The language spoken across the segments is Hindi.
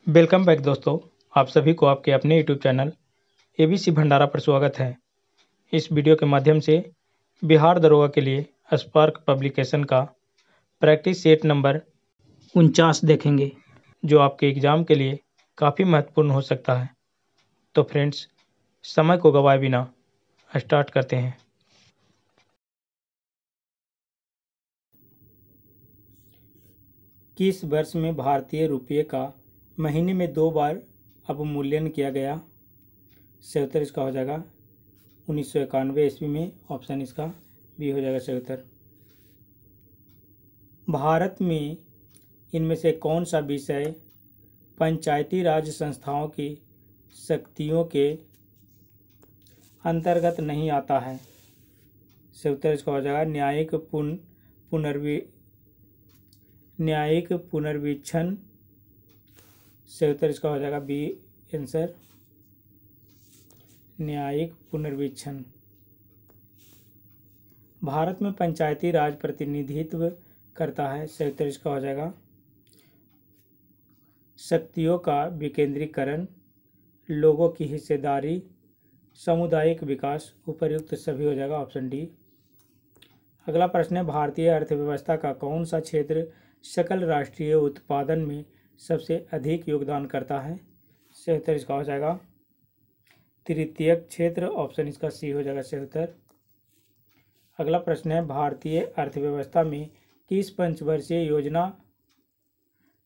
वेलकम बैक दोस्तों। आप सभी को आपके अपने यूट्यूब चैनल एबीसी भंडारा पर स्वागत है। इस वीडियो के माध्यम से बिहार दरोगा के लिए स्पार्क पब्लिकेशन का प्रैक्टिस सेट नंबर 49 देखेंगे, जो आपके एग्ज़ाम के लिए काफ़ी महत्वपूर्ण हो सकता है। तो फ्रेंड्स, समय को गवाए बिना स्टार्ट करते हैं। किस वर्ष में भारतीय रुपये का महीने में 2 बार अवमूल्यन किया गया? सही उत्तर इसका हो जाएगा 1991 ईस्वी में। ऑप्शन इसका बी हो जाएगा सही उत्तर। भारत में इनमें से कौन सा विषय पंचायती राज संस्थाओं की शक्तियों के अंतर्गत नहीं आता है? सही उत्तर इसका हो जाएगा न्यायिक पुनर्वीक्षण। सही उत्तर इसका हो जाएगा बी आंसर, न्यायिक पुनर्वीक्षण। भारत में पंचायती राज प्रतिनिधित्व करता है। सही उत्तर इसका हो जाएगा शक्तियों का विकेंद्रीकरण, लोगों की हिस्सेदारी, सामुदायिक विकास। उपर्युक्त सभी हो जाएगा ऑप्शन डी। अगला प्रश्न है, भारतीय अर्थव्यवस्था का कौन सा क्षेत्र सकल राष्ट्रीय उत्पादन में सबसे अधिक योगदान करता है? सही उत्तर इसका हो जाएगा तृतीयक क्षेत्र। ऑप्शन इसका सी हो जाएगा सही उत्तर। अगला प्रश्न है, भारतीय अर्थव्यवस्था में किस पंचवर्षीय योजना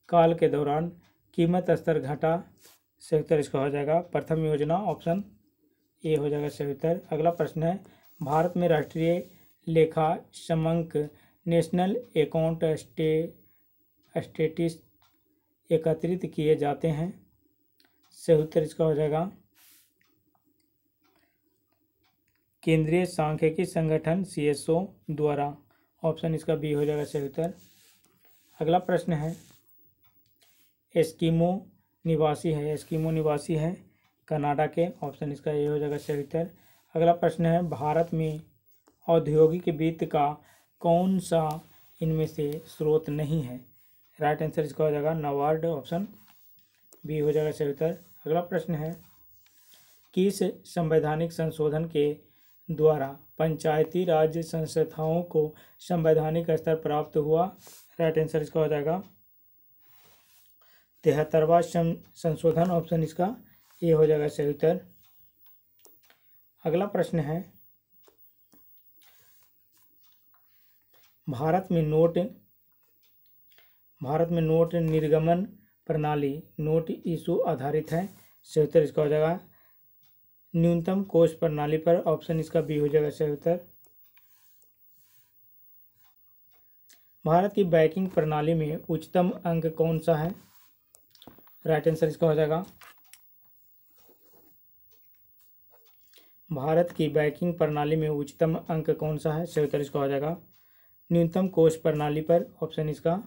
काल के दौरान कीमत स्तर घटा? सही उत्तर इसका हो जाएगा प्रथम योजना। ऑप्शन ए हो जाएगा सही उत्तर। अगला प्रश्न है, भारत में राष्ट्रीय लेखा समंक नेशनल अकाउंट स्टेटिस एकत्रित किए जाते हैं? सही उत्तर इसका हो जाएगा केंद्रीय सांख्यिकी संगठन CSO द्वारा। ऑप्शन इसका बी हो जाएगा सही उत्तर। अगला प्रश्न है, एस्किमो निवासी है कनाडा के। ऑप्शन इसका ए हो जाएगा सही उत्तर। अगला प्रश्न है, भारत में औद्योगिक वित्त का कौन सा इनमें से स्रोत नहीं है? राइट आंसर इसका हो जाएगा नाबार्ड। ऑप्शन बी हो जाएगा सही उत्तर। अगला प्रश्न है, किस संवैधानिक संशोधन के द्वारा पंचायती राज संस्थाओं को संवैधानिक स्तर प्राप्त हुआ? राइट आंसर इसका हो जाएगा 73वां संशोधन। ऑप्शन इसका ए हो जाएगा सही उत्तर। अगला प्रश्न है, भारत में नोट निर्गमन प्रणाली नोट इशू आधारित है। सही उत्तर इसका हो जाएगा न्यूनतम कोष प्रणाली पर। ऑप्शन इसका बी हो जाएगा सही उत्तर। भारत की बैंकिंग प्रणाली में उच्चतम अंक कौन सा है? राइट आंसर इसका हो जाएगा भारत की बैंकिंग प्रणाली में उच्चतम अंक कौन सा है? सही उत्तर इसका हो जाएगा न्यूनतम कोष प्रणाली पर। ऑप्शन इसका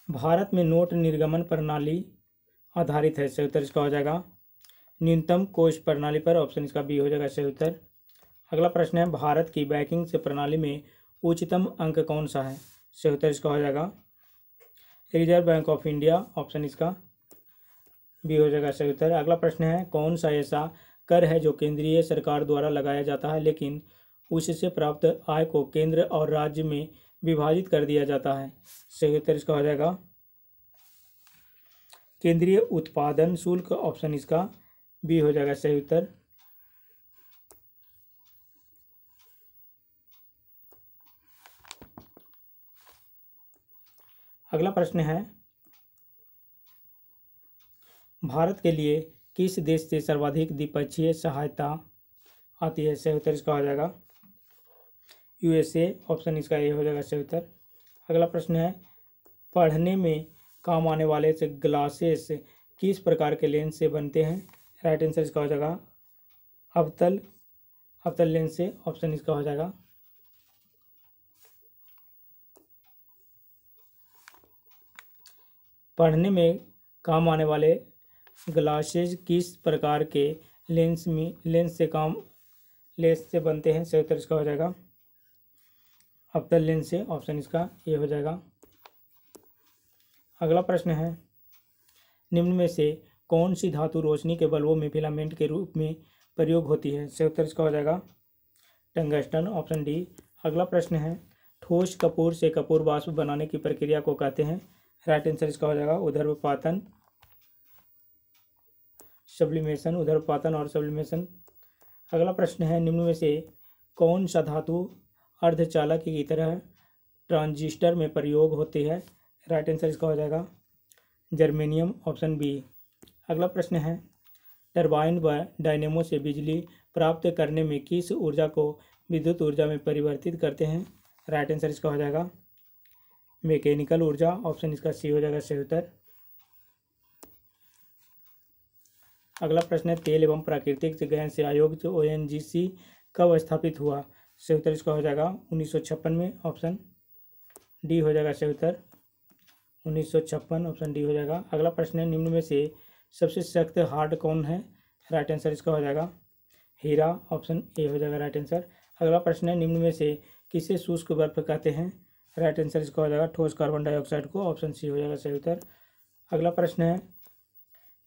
भारत में नोट निर्गमन प्रणाली आधारित है। सही उत्तर इसका हो जाएगा न्यूनतम कोष प्रणाली पर। ऑप्शन इसका बी हो जाएगा सही उत्तर। अगला प्रश्न है, भारत की बैंकिंग से प्रणाली में उच्चतम अंक कौन सा है? सही उत्तर इसका हो जाएगा reserve bank of India. Option इसका बी हो जाएगा सही उत्तर। अगला प्रश्न है, कौन सा ऐसा कर है जो केंद्रीय सरकार द्वारा लगाया जाता है लेकिन उससे प्राप्त आय को केंद्र और राज्य में विभाजित कर दिया जाता है? सही उत्तर इसका हो जाएगा केंद्रीय उत्पादन शुल्क। ऑप्शन इसका बी हो जाएगा सही उत्तर। अगला प्रश्न है, भारत के लिए किस देश से सर्वाधिक द्विपक्षीय सहायता आती है? सही उत्तर इसका हो जाएगा USA। ऑप्शन इसका ए हो जाएगा सही उत्तर। अगला प्रश्न है, पढ़ने में काम आने वाले से ग्लासेस किस प्रकार के लेंस से बनते हैं? राइट आंसर इसका हो जाएगा अवतल लेंस से। ऑप्शन इसका हो जाएगा पढ़ने में काम आने वाले ग्लासेज किस प्रकार के लेंस से बनते हैं? सही उत्तर इसका हो जाएगा अवतल लेंस से। ऑप्शन इसका ये हो जाएगा। अगला प्रश्न है, निम्न में से कौन सी धातु रोशनी के बल्बों में फिलामेंट के रूप में प्रयोग होती है? सही उत्तर इसका हो जाएगा टंगस्टन। Option D. अगला प्रश्न है, ठोस कपूर से कपूर वाष्प बनाने की प्रक्रिया को कहते हैं? राइट आंसर इसका हो जाएगा ऊर्ध्वपातन, सब्लिमेशन, ऊर्ध्वपातन और सब्लिमेशन। अगला प्रश्न है, निम्न में से कौन सा धातु अर्धचालक की तरह ट्रांजिस्टर में प्रयोग होती है? राइट आंसर इसका हो जाएगा जर्मेनियम। Option B. अगला प्रश्न है, टरबाइन व डायनेमो से बिजली प्राप्त करने में किस ऊर्जा को विद्युत ऊर्जा में परिवर्तित करते हैं? राइट आंसर इसका हो जाएगा मैकेनिकल ऊर्जा। ऑप्शन इसका सी हो जाएगा सही उत्तर। अगला प्रश्न है, तेल एवं प्राकृतिक गैस आयोग जो ONGC कब स्थापित हुआ? सही उत्तर इसका हो जाएगा 1956 में। ऑप्शन डी हो जाएगा सही उत्तर 1956। ऑप्शन डी हो जाएगा। अगला प्रश्न है, निम्न में से सबसे सख्त हार्ड कौन है? राइट आंसर इसका हो जाएगा हीरा। ऑप्शन ए हो जाएगा राइट आंसर। अगला प्रश्न है, निम्न में से किसे शुष्क बर्फ कहते हैं? राइट आंसर इसका हो जाएगा ठोस कार्बन डाइऑक्साइड को। ऑप्शन सी हो जाएगा सही उत्तर। अगला प्रश्न है,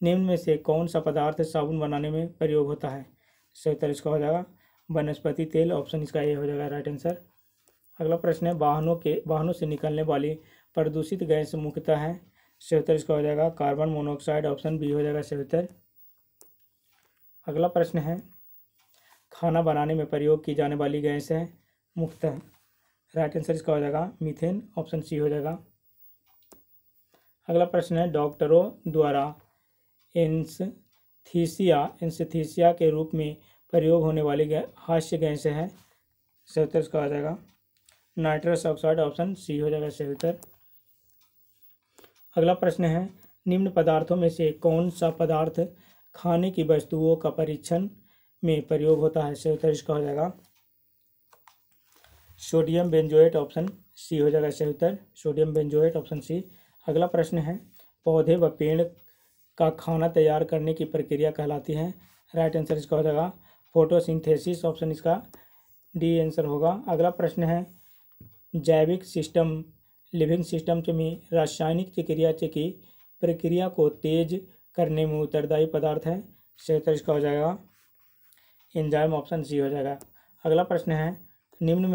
निम्न में से कौन सा पदार्थ साबुन बनाने में प्रयोग होता है? सही उत्तर इसका हो जाएगा वनस्पति तेल। ऑप्शन इसका ए हो जाएगा राइट आंसर। अगला प्रश्न है, वाहनों से निकलने वाली प्रदूषित गैस मुख्यतः है? सही उत्तर इसका हो जाएगा कार्बन मोनोऑक्साइड। ऑप्शन बी हो जाएगा सही उत्तर। अगला प्रश्न है, खाना बनाने में प्रयोग की जाने वाली गैस है मुख्यतः? राइट आंसर इसका हो जाएगा मीथेन। ऑप्शन सी हो जाएगा। अगला प्रश्न है, डॉक्टरों द्वारा एनेस्थीसिया के रूप में प्रयोग होने वाली हास्य गैस है? सही उत्तर इसका हो जाएगा नाइट्रस ऑक्साइड। ऑप्शन सी हो जाएगा सही उत्तर। अगला प्रश्न है, निम्न पदार्थों में से कौन सा पदार्थ खाने की वस्तुओं का परीक्षण में प्रयोग होता है? सही उत्तर इसका हो जाएगा सोडियम बेंजोएट। ऑप्शन सी हो जाएगा सही उत्तर सोडियम बेंजोएट। Option C. अगला प्रश्न है, पौधे व पेड़ का खाना तैयार करने की प्रक्रिया कहलाती है? राइट आंसर इसका हो जाएगा फोटोसिंथेसिस। ऑप्शन इसका डी आंसर होगा। अगला प्रश्न है, जैविक सिस्टम लिविंग सिस्टम में रासायनिक की प्रक्रिया को तेज करने में उत्तरदायी पदार्थ है? सही उत्तर इसका हो जाएगा एंजाइम। ऑप्शन सी हो जाएगा। अगला प्रश्न है, निम्न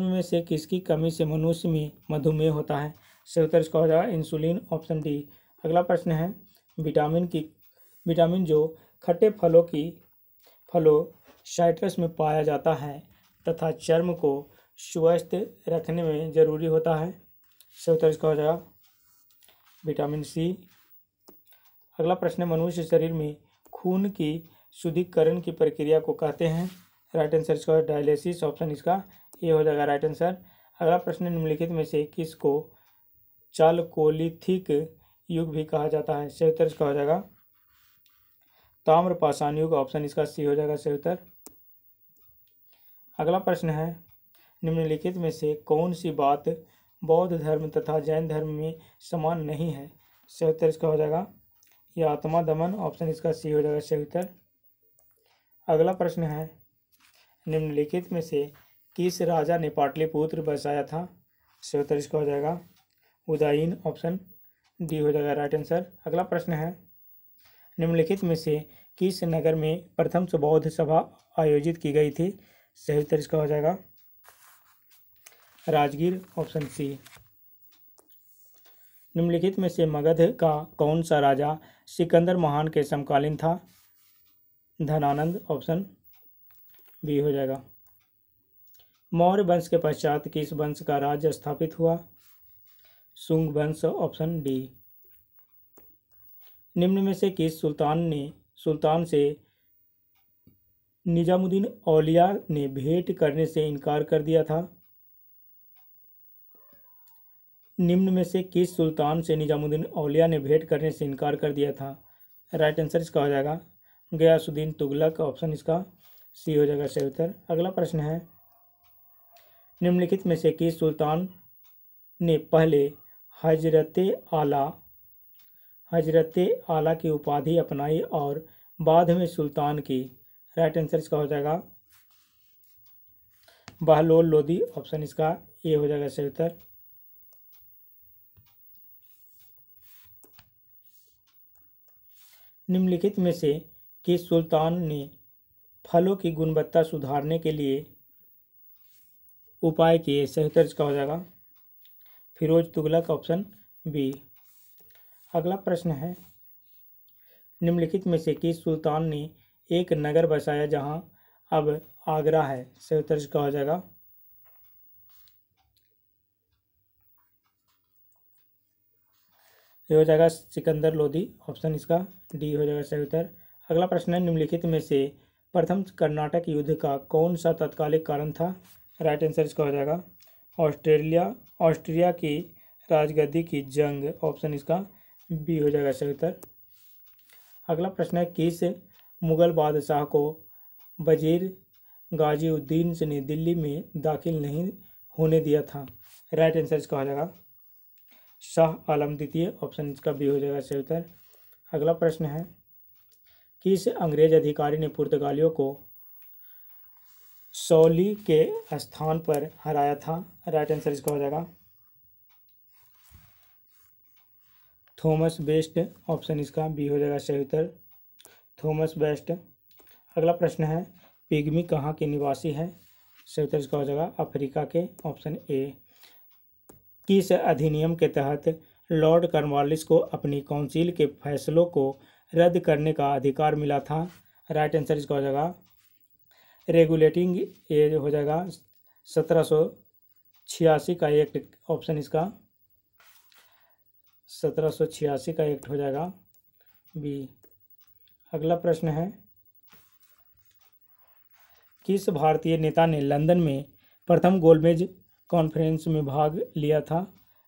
में से किसकी कमी से मनुष्य में मधुमेह होता है? सही उत्तर इसका हो जाएगा इंसुलिन। Option D. अगला प्रश्न है, विटामिन जो खट्टे फलों साइट्रस में पाया जाता है तथा चर्म को स्वस्थ रखने में जरूरी होता है? सही उत्तर इसका हो जाएगा विटामिन सी। अगला प्रश्न है, मनुष्य शरीर में खून की शुद्धिकरण की प्रक्रिया को कहते हैं? राइट आंसर इसका डायलिसिस। ऑप्शन इसका ये हो जाएगा राइट आंसर। अगला प्रश्न, निम्नलिखित में से किसको चालकोलिथिक युग भी कहा जाता है? सही उत्तर इसका हो जाएगा ताम्रपाषाण युग। ऑप्शन इसका सी हो जाएगा सही उत्तर। अगला प्रश्न है, निम्नलिखित में से कौन सी बात बौद्ध धर्म तथा जैन धर्म में समान नहीं है? सही उत्तर इसका हो जाएगा यह आत्मा दमन। ऑप्शन इसका सी हो जाएगा सही उत्तर। अगला प्रश्न है, निम्नलिखित में से किस राजा ने पाटलिपुत्र बसाया था? सही उत्तर इसका हो जाएगा उदयन। ऑप्शन डी हो जाएगा राइट आंसर। अगला प्रश्न है, निम्नलिखित में से किस नगर में प्रथम बौद्ध सभा आयोजित की गई थी? सही उत्तर इसका हो जाएगा राजगीर। Option C. निम्नलिखित में से मगध का कौन सा राजा सिकंदर महान के समकालीन था? धनानंद। ऑप्शन बी हो जाएगा। मौर्य वंश के पश्चात किस वंश का राज्य स्थापित हुआ? शुंग वंश। Option D. निम्न में से किस सुल्तान से निजामुद्दीन औलिया ने भेंट करने से इनकार कर दिया था? निम्न में से किस सुल्तान से निजामुद्दीन औलिया ने भेंट करने से इनकार कर दिया था? राइट आंसर इसका हो जाएगा गयासुद्दीन तुगलक। ऑप्शन इसका सी हो जाएगा सही उत्तर। अगला प्रश्न है, निम्नलिखित में से किस सुल्तान ने पहले हजरत आला हजरत आला की उपाधि अपनाई और बाद में सुल्तान की? राइट आंसर इसका हो जाएगा बहलोल लोदी। ऑप्शन इसका ए हो जाएगा सही उत्तर। निम्नलिखित में से किस सुल्तान ने फलों की गुणवत्ता सुधारने के लिए उपाय किए? सही उत्तर इसका हो जाएगा फिरोज तुगलक। Option B. अगला प्रश्न है, निम्नलिखित में से किस सुल्तान ने एक नगर बसाया जहां अब आगरा है? सही उत्तर इसका हो जाएगा ये हो जाएगा सिकंदर लोदी। ऑप्शन इसका डी हो जाएगा सही उत्तर। अगला प्रश्न है, निम्नलिखित में से प्रथम कर्नाटक युद्ध का कौन सा तात्कालिक कारण था? राइट आंसर इसका हो जाएगा ऑस्ट्रिया की राजगद्दी की जंग। ऑप्शन इसका बी हो जाएगा सही उत्तर। अगला प्रश्न है, किस मुगल बादशाह को वजीर गाजीउद्दीन ने दिल्ली में दाखिल नहीं होने दिया था? राइट आंसर इसका हो जाएगा शाह आलम द्वितीय। ऑप्शन इसका बी हो जाएगा सही उत्तर। अगला प्रश्न है, किस अंग्रेज अधिकारी ने पुर्तगालियों को सौली के स्थान पर हराया था? राइट आंसर इसका हो जाएगा थॉमस बेस्ट। ऑप्शन इसका बी हो जाएगा सही उत्तर थॉमस बेस्ट। अगला प्रश्न है, पिग्मी कहाँ के निवासी है? सही उत्तर इसका हो जाएगा अफ्रीका के। Option A. किस अधिनियम के तहत लॉर्ड कॉर्नवालिस को अपनी काउंसिल के फैसलों को रद्द करने का अधिकार मिला था? राइट आंसर इसका हो जाएगा रेगुलेटिंग ये हो जाएगा 1786 का एक्ट। ऑप्शन इसका 1786 का एक्ट हो जाएगा बी। अगला प्रश्न है, किस भारतीय नेता ने लंदन में प्रथम गोलमेज कॉन्फ्रेंस में भाग लिया था?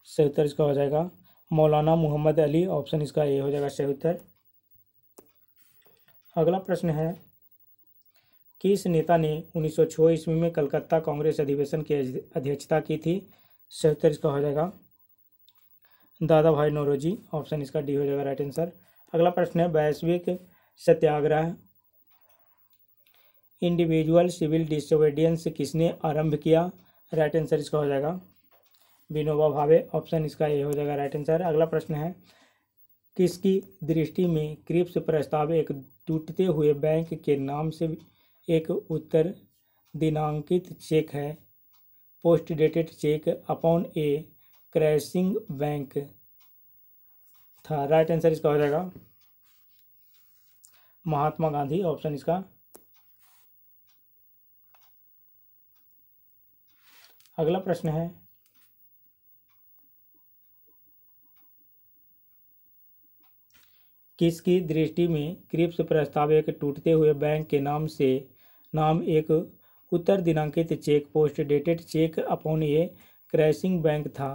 सही उत्तर इसका हो जाएगा मौलाना मोहम्मद अली। ऑप्शन इसका ए हो जाएगा सही उत्तर। अगला प्रश्न है, किस नेता ने 1906 ईस्वी में कलकत्ता कांग्रेस अधिवेशन की अध्यक्षता की थी? सही उत्तर इसका हो जाएगा दादा भाई नौरोजी। ऑप्शन इसका डी हो जाएगा राइट आंसर। अगला प्रश्न है, वैश्विक सत्याग्रह इंडिविजुअल सिविल डिसोबीडियंस किसने आरंभ किया? राइट आंसर इसका हो जाएगा विनोबा भावे। ऑप्शन इसका ए हो जाएगा राइट आंसर। अगला प्रश्न है, किसकी दृष्टि में क्रिप्स प्रस्ताव एक टूटते हुए बैंक के नाम से एक उत्तर दिनांकित चेक है? Post dated cheque upon a crashing bank था? राइट आंसर इसका हो जाएगा महात्मा गांधी। ऑप्शन इसका। अगला प्रश्न है, किसकी दृष्टि में क्रिप्स प्रस्ताव एक टूटते हुए बैंक के नाम एक उत्तर दिनांकित cheque post dated cheque upon a crashing bank था?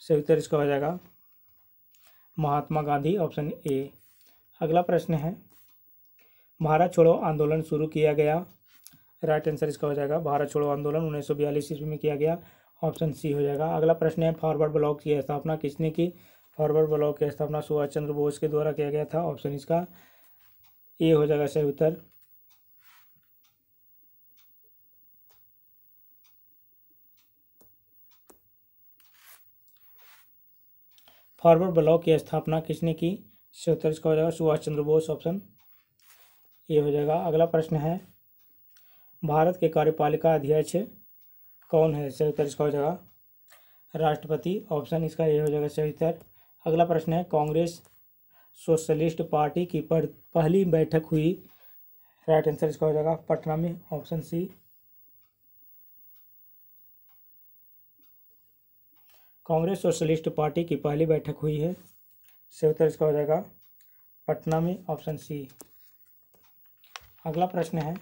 सही उत्तर इसका हो जाएगा महात्मा गांधी। Option A. अगला प्रश्न है, भारत छोड़ो आंदोलन शुरू किया गया? राइट आंसर इसका हो जाएगा भारत छोड़ो आंदोलन 1942 ईस्वी में किया गया। ऑप्शन सी हो जाएगा। अगला प्रश्न है, फॉरवर्ड ब्लॉक की स्थापना किसने की? फॉरवर्ड ब्लॉक की स्थापना सुभाष चंद्र बोस के द्वारा किया गया था। ऑप्शन इसका ए हो जाएगा सही उत्तर। फॉरवर्ड ब्लॉक की स्थापना किसने की? सही उत्तर इसका हो जाएगा सुभाष चंद्र बोस। ऑप्शन ए हो जाएगा। अगला प्रश्न है, भारत के कार्यपालिका अध्यक्ष कौन है? सही उत्तर इसका हो जाएगा राष्ट्रपति। ऑप्शन इसका ए हो जाएगा सही उत्तर। अगला प्रश्न है, कांग्रेस सोशलिस्ट पार्टी की पहली बैठक हुई? राइट आंसर इसका हो जाएगा पटना में। Option C. कांग्रेस सोशलिस्ट पार्टी की पहली बैठक हुई है। सही उत्तर इसका हो जाएगा पटना में। Option C. अगला प्रश्न है,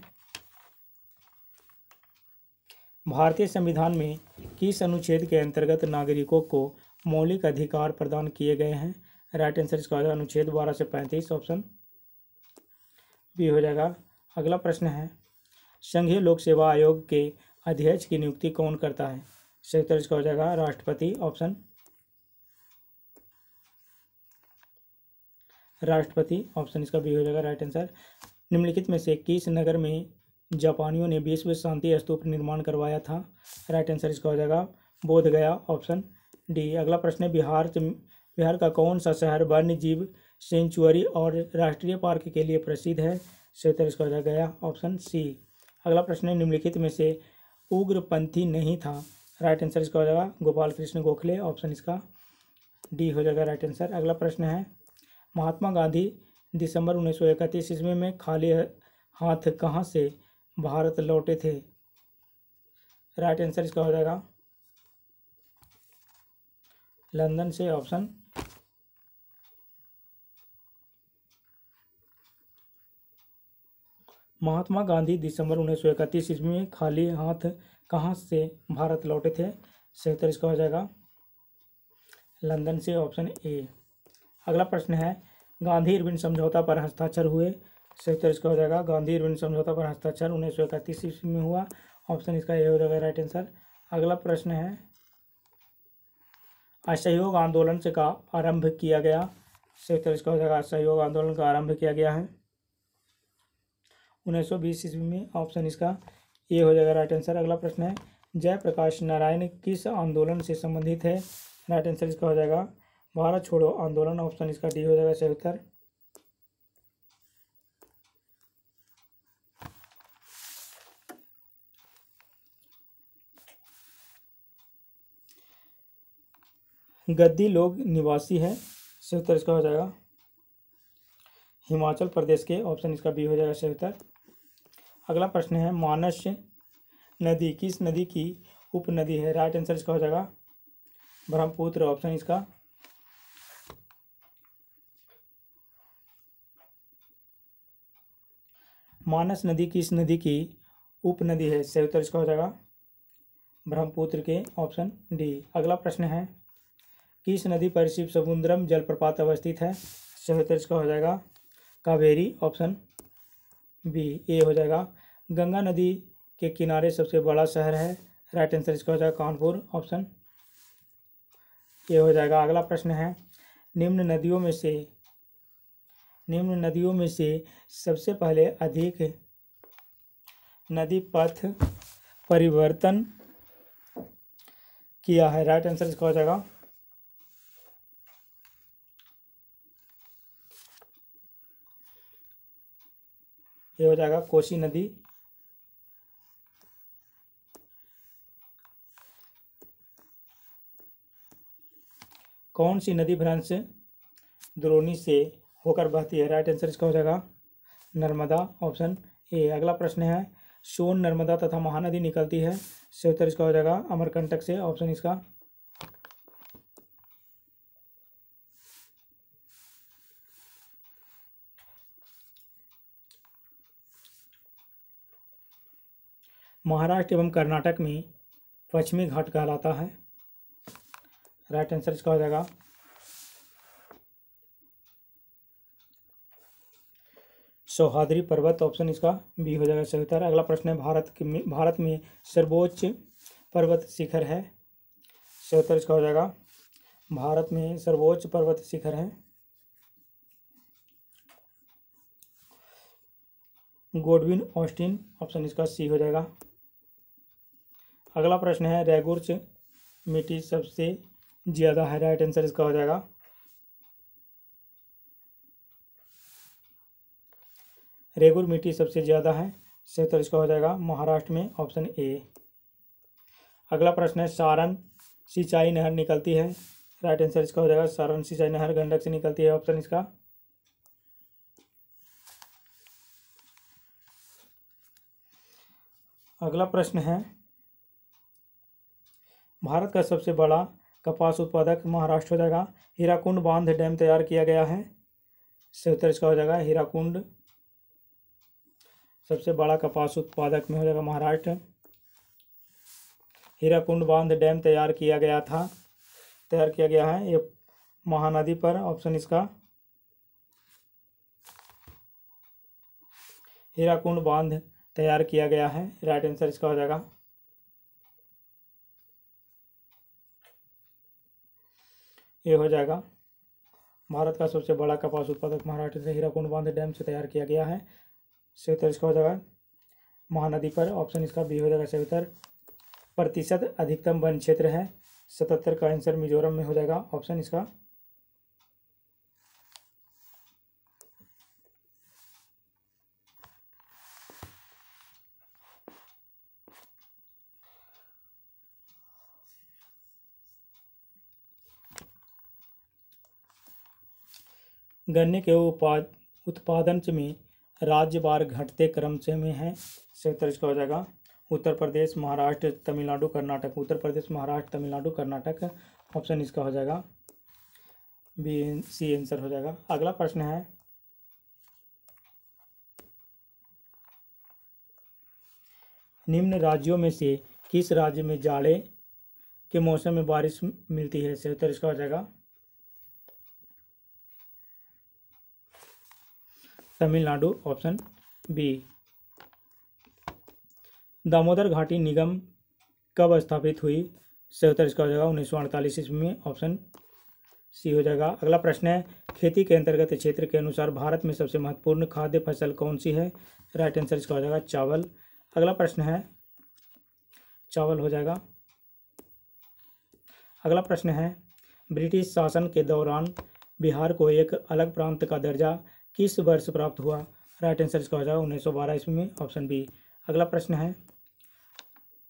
भारतीय संविधान में किस अनुच्छेद के अंतर्गत नागरिकों को मौलिक अधिकार प्रदान किए गए हैं? राइट आंसर इसका हो जाएगा अनुच्छेद 12 से 35। ऑप्शन बी हो जाएगा। अगला प्रश्न है, संघीय लोक सेवा आयोग के अध्यक्ष की नियुक्ति कौन करता है? सही उत्तर इसका हो जाएगा राष्ट्रपति। ऑप्शन राष्ट्रपति, ऑप्शन इसका बी हो जाएगा राइट आंसर। निम्नलिखित में से किस नगर में जापानियों ने विश्व शांति स्तूप निर्माण करवाया था? राइट आंसर इसका हो जाएगा बोध गया, ऑप्शन डी। अगला प्रश्न है, बिहार का कौन सा शहर वन्य जीव सेंचुअरी और राष्ट्रीय पार्क के लिए प्रसिद्ध है? सही उत्तर इसका हो जाएगा गया, ऑप्शन सी। अगला प्रश्न है, निम्नलिखित में से उग्रपंथी नहीं था? राइट आंसर इसका हो जाएगा गोपाल कृष्ण गोखले, ऑप्शन इसका डी हो जाएगा राइट आंसर। अगला प्रश्न है, महात्मा गांधी दिसंबर 1931 ईस्वी में खाली हाथ कहाँ से भारत लौटे थे? राइट आंसर इसका हो जाएगा लंदन से, ऑप्शन महात्मा गांधी दिसंबर 1931 ईस्वी में खाली हाथ कहाँ से भारत लौटे थे? सही उत्तर इसका हो जाएगा लंदन से, ऑप्शन ए। अगला प्रश्न है, गांधी इरविन समझौता पर हस्ताक्षर हुए? सही उत्तर इसका हो जाएगा गांधी इरविन समझौता पर हस्ताक्षर 1931 ईस्वी में हुआ, ऑप्शन इसका ए हो जाएगा राइट आंसर। अगला प्रश्न है, असहयोग आंदोलन से का आरंभ किया गया? सही उत्तर इसका हो जाएगा असहयोग आंदोलन का आरंभ किया गया है 1920 ईस्वी में, ऑप्शन इसका ए हो जाएगा राइट आंसर। अगला प्रश्न है, जयप्रकाश नारायण किस आंदोलन से संबंधित है? राइट आंसर इसका हो जाएगा भारत छोड़ो आंदोलन, ऑप्शन इसका डी हो जाएगा सही उत्तर। गद्दी लोग निवासी है, सही उत्तर इसका हो जाएगा हिमाचल प्रदेश के, ऑप्शन इसका बी हो जाएगा सही उत्तर। अगला प्रश्न है, मानस नदी किस नदी की उपनदी है? राइट आंसर इसका हो जाएगा ब्रह्मपुत्र, ऑप्शन इसका मानस नदी किस नदी की उपनदी है? सही उत्तर इसका हो जाएगा ब्रह्मपुत्र के, ऑप्शन डी। अगला प्रश्न है, किस नदी पर शिव समुद्रम जलप्रपात अवस्थित है? सही उत्तर इसका हो जाएगा कावेरी, ऑप्शन बी ए हो जाएगा। गंगा नदी के किनारे सबसे बड़ा शहर है? राइट आंसर इसका हो जाएगा कानपुर, ऑप्शन ए हो जाएगा। अगला प्रश्न है, निम्न नदियों में से सबसे पहले अधिक नदी पथ परिवर्तन किया है? राइट आंसर इसका हो जाएगा ये हो जाएगा कोसी नदी। कौन सी नदी भ्रंश द्रोणी से होकर बहती है? राइट आंसर इसका हो जाएगा नर्मदा, ऑप्शन ए। अगला प्रश्न है, सोन नर्मदा तथा महानदी निकलती है? सही उत्तर इसका हो जाएगा अमरकंटक से, ऑप्शन इसका महाराष्ट्र एवं कर्नाटक में पश्चिमी घाट कहलाता है? राइट आंसर इसका हो जाएगा सौहाद्री पर्वत, ऑप्शन इसका बी हो जाएगा सही उत्तर। अगला प्रश्न है, भारत में सर्वोच्च पर्वत शिखर है? सही उत्तर इसका हो जाएगा भारत में सर्वोच्च पर्वत शिखर है गोडविन ऑस्टिन, ऑप्शन इसका सी हो जाएगा। अगला प्रश्न है, रेगुर्च मिट्टी सबसे ज्यादा है? राइट आंसर इसका हो जाएगा रेगुर मिट्टी सबसे ज्यादा है, सही उत्तर इसका हो जाएगा महाराष्ट्र में, ऑप्शन ए। अगला प्रश्न है, सारण सिंचाई नहर निकलती है? राइट आंसर इसका हो जाएगा सारण सिंचाई नहर गंडक से निकलती है, ऑप्शन इसका अगला प्रश्न है, भारत का सबसे बड़ा कपास उत्पादक महाराष्ट्र हो जाएगा? हीराकुंड बांध डैम तैयार किया गया है? सही उत्तर इसका हो जाएगा हीराकुंड सबसे बड़ा कपास उत्पादक में हो जाएगा महाराष्ट्र। हीराकुंड बांध डैम तैयार किया गया है ये महानदी पर, ऑप्शन इसका हीराकुंड बांध तैयार किया गया है, राइट आंसर इसका हो जाएगा ये हो जाएगा भारत का सबसे बड़ा कपास उत्पादक महाराष्ट्र से हीराकुंड बांध डैम से तैयार किया गया है। सही उत्तर इसका हो जाएगा महानदी पर। ऑप्शन इसका बी हो जाएगा सही उत्तर। प्रतिशत अधिकतम वन क्षेत्र है 77 का आंसर मिजोरम में हो जाएगा ऑप्शन इसका। गन्ने के उत्पादन में राज्य बार घटते क्रम से में है। सही उत्तर इसका हो जाएगा उत्तर प्रदेश, महाराष्ट्र, तमिलनाडु, कर्नाटक। उत्तर प्रदेश, महाराष्ट्र, तमिलनाडु, कर्नाटक। ऑप्शन इसका हो जाएगा बी, सी आंसर हो जाएगा। अगला प्रश्न है निम्न राज्यों में से किस राज्य में जाड़े के मौसम में बारिश मिलती है। सही उत्तर इसका हो जाएगा तमिलनाडु ऑप्शन बी। दामोदर घाटी निगम कब स्थापित हुई। सही उत्तर इसका हो जाएगा 1948 ईस्वी में ऑप्शन सी हो जाएगा। अगला प्रश्न है खेती के अंतर्गत क्षेत्र के अनुसार भारत में सबसे महत्वपूर्ण खाद्य फसल कौन सी है। राइट आंसर इसका हो जाएगा चावल। अगला प्रश्न है चावल हो जाएगा। अगला प्रश्न है ब्रिटिश शासन के दौरान बिहार को एक अलग प्रांत का दर्जा किस वर्ष प्राप्त हुआ। राइट आंसर इसका हो जाएगा 1912 ईस्वी में ऑप्शन बी। अगला प्रश्न है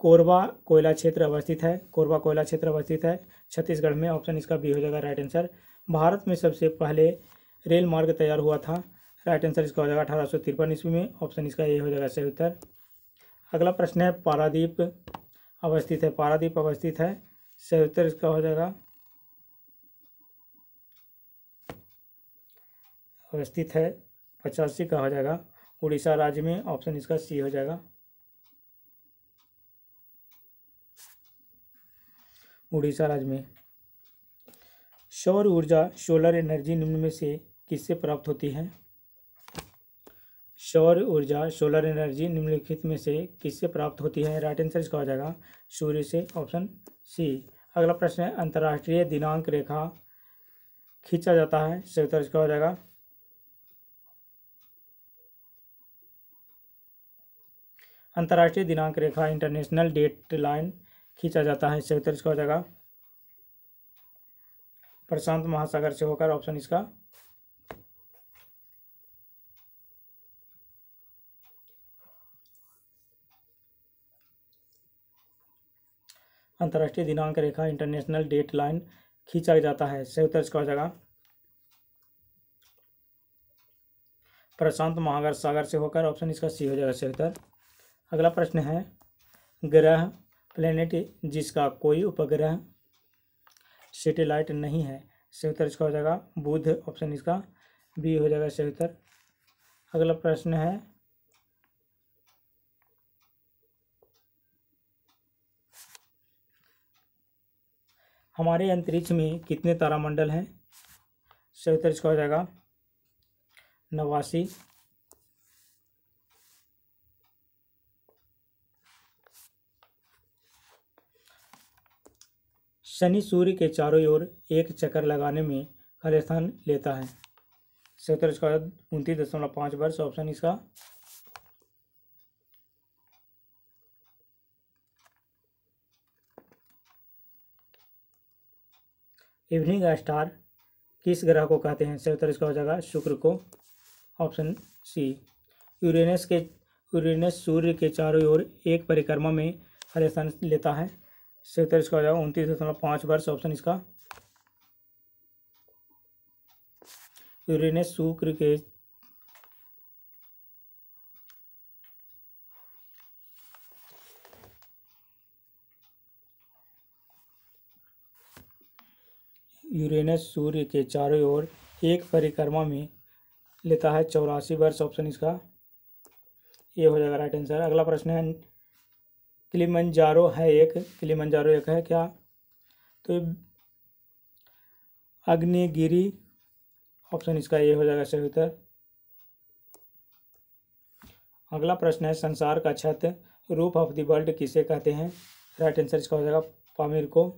कोरबा कोयला क्षेत्र अवस्थित है। कोरबा कोयला क्षेत्र अवस्थित है छत्तीसगढ़ में। ऑप्शन इसका बी हो जाएगा राइट आंसर। भारत में सबसे पहले रेल मार्ग तैयार हुआ था। राइट आंसर इसका हो जाएगा 1853 ईस्वी में। ऑप्शन इसका ये हो जाएगा सही उत्तर। अगला प्रश्न है पारादीप अवस्थित है। पारादीप अवस्थित है। सही उत्तर इसका हो जाएगा अवस्थित है 85 का हो जाएगा उड़ीसा राज्य में। ऑप्शन इसका सी हो जाएगा उड़ीसा राज्य में। सौर ऊर्जा सोलर एनर्जी निम्न में से किससे प्राप्त होती है। सौर ऊर्जा सोलर एनर्जी निम्नलिखित में से किससे प्राप्त होती है। राइट आंसर इसका हो जाएगा सूर्य से ऑप्शन सी। अगला प्रश्न है अंतर्राष्ट्रीय दिनांक रेखा खींचा जाता है। सही उत्तर इसका हो जाएगा अंतर्राष्ट्रीय दिनांक रेखा इंटरनेशनल डेट लाइन खींचा जाता है। सही उत्तर इसका हो जाएगा प्रशांत महासागर से होकर। ऑप्शन इसका अंतर्राष्ट्रीय दिनांक रेखा इंटरनेशनल डेट लाइन खींचा जाता है। सही उत्तर इसका हो जाएगा प्रशांत महासागर से होकर। ऑप्शन इसका सी हो जाएगा सही उत्तर। अगला प्रश्न है ग्रह प्लेनेट जिसका कोई उपग्रह सैटेलाइट नहीं है। सही उत्तर इसका हो जाएगा बुध। ऑप्शन इसका बी हो जाएगा सही उत्तर। अगला प्रश्न है हमारे अंतरिक्ष में कितने तारामंडल हैं। सही उत्तर इसका हो जाएगा 89। शनि सूर्य के चारों ओर एक चक्कर लगाने में खल स्थान लेता है। सही उत्तर इसका 29.5 वर्ष। ऑप्शन इसका इवनिंग स्टार किस ग्रह को कहते हैं। सही उत्तर इसका हो जाएगा शुक्र को। Option C. यूरेनस सूर्य के चारों ओर एक परिक्रमा में खल स्थान लेता है। सही उत्तर इसका हो जाएगा 29.5 वर्ष। ऑप्शन इसका यूरेनस शुक्र के यूरेनस सूर्य के चारों ओर एक परिक्रमा में लेता है 84 वर्ष। ऑप्शन इसका ये हो जाएगा राइट आंसर। अगला प्रश्न है किलिमंजारो एक है क्या। तो अग्निगिरी। ऑप्शन इसका ये हो जाएगा सही उत्तर। अगला प्रश्न है संसार का छत रूफ ऑफ द वर्ल्ड किसे कहते हैं। राइट आंसर इसका हो जाएगा पामीर को।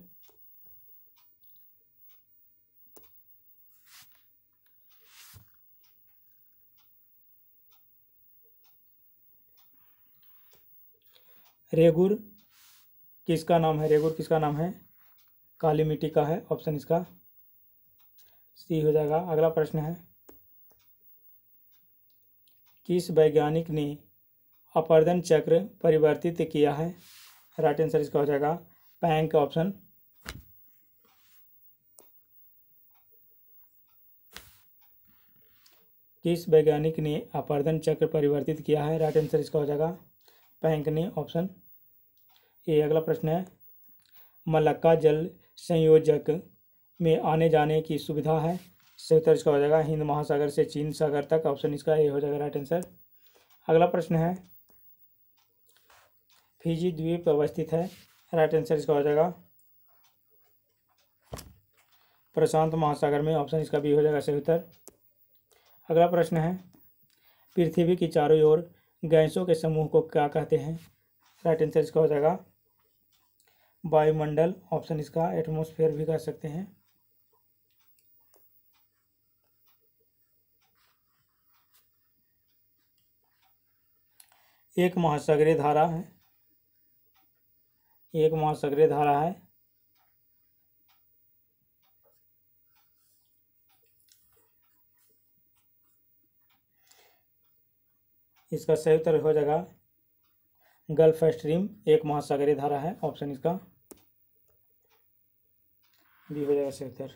रेगुर किसका नाम है? रेगुर किसका नाम है? काली मिट्टी का है। ऑप्शन इसका सी हो जाएगा। अगला प्रश्न है, किस वैज्ञानिक ने अपरदन चक्र परिवर्तित किया है? राइट आंसर इसका हो जाएगा प्लैंक। ऑप्शन किस वैज्ञानिक ने अपरदन चक्र परिवर्तित किया है? राइट आंसर इसका हो जाएगा प्लैंक ने। Option A. अगला प्रश्न है, मलक्का जल संयोजक में आने जाने की सुविधा है? सही उत्तर इसका हो जाएगा हिंद महासागर से चीन सागर तक। ऑप्शन इसका ए हो जाएगा राइट आंसर। अगला प्रश्न है, फिजी द्वीप अवस्थित है? राइट आंसर इसका हो जाएगा प्रशांत महासागर में। ऑप्शन इसका बी हो जाएगा सही उत्तर। अगला प्रश्न है, पृथ्वी की चारों ओर गैसों के समूह को क्या कहते हैं? राइट आंसर इसका हो जाएगा वायुमंडल। ऑप्शन इसका एटमॉस्फेयर भी कह सकते हैं। एक महासागरीय धारा है, एक महासागरीय धारा है इसका सही उत्तर हो जाएगा गल्फ स्ट्रीम एक महासागरीय धारा है। ऑप्शन इसका बी हो जाएगा सही उत्तर।